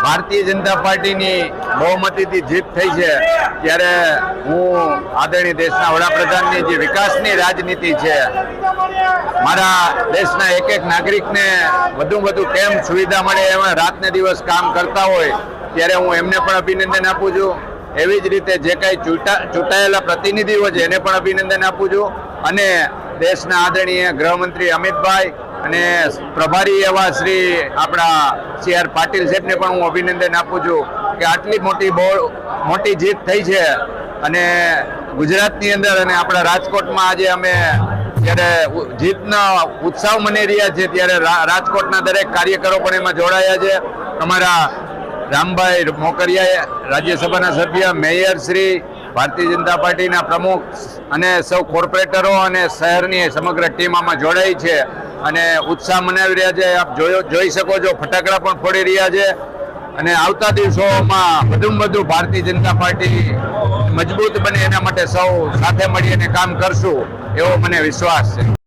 ભારતીય જનતા પાર્ટીની બહુમતીથી જીત થઈ છે ત્યારે હું આદરણીય દેશના વડાપ્રધાનની જે વિકાસની રાજનીતિ છે, મારા દેશના એક એક નાગરિકને વધુ વધુ કેમ સુવિધા મળે એમાં રાતને દિવસ કામ કરતા હોય ત્યારે હું એમને પણ અભિનંદન આપું છું. એવી જ રીતે જે કાંઈ ચૂંટાયેલા પ્રતિનિધિઓ છે એને પણ અભિનંદન આપું છું અને દેશના આદરણીય ગૃહમંત્રી અમિતભાઈ અને પ્રભારી એવા શ્રી આપણા CR પાટીલ સાહેબને પણ હું અભિનંદન આપું છું કે આટલી મોટી જીત થઈ છે અને ગુજરાતની અંદર અને આપણા રાજકોટમાં આજે અમે જ્યારે જીતનો ઉત્સવ મનાઈ રહ્યા છે ત્યારે રાજકોટના દરેક કાર્યકરો પણ એમાં જોડાયા છે. અમારા રામભાઈ મોકરિયા રાજ્યસભાના સભ્ય, મેયર શ્રી, ભારતીય જનતા પાર્ટીના પ્રમુખ અને સૌ કોર્પોરેટરો અને શહેરની સમગ્ર ટીમ આમાં જોડાઈ છે અને ઉત્સાહ મનાવી રહ્યા છે. આપ જોઈ શકો છો, ફટાકડા પણ ફોડી રહ્યા છે અને આવતા દિવસોમાં વધુમાં વધુ ભારતીય જનતા પાર્ટી મજબૂત બને એના માટે સૌ સાથે મળીને કામ કરશું એવો મને વિશ્વાસ છે.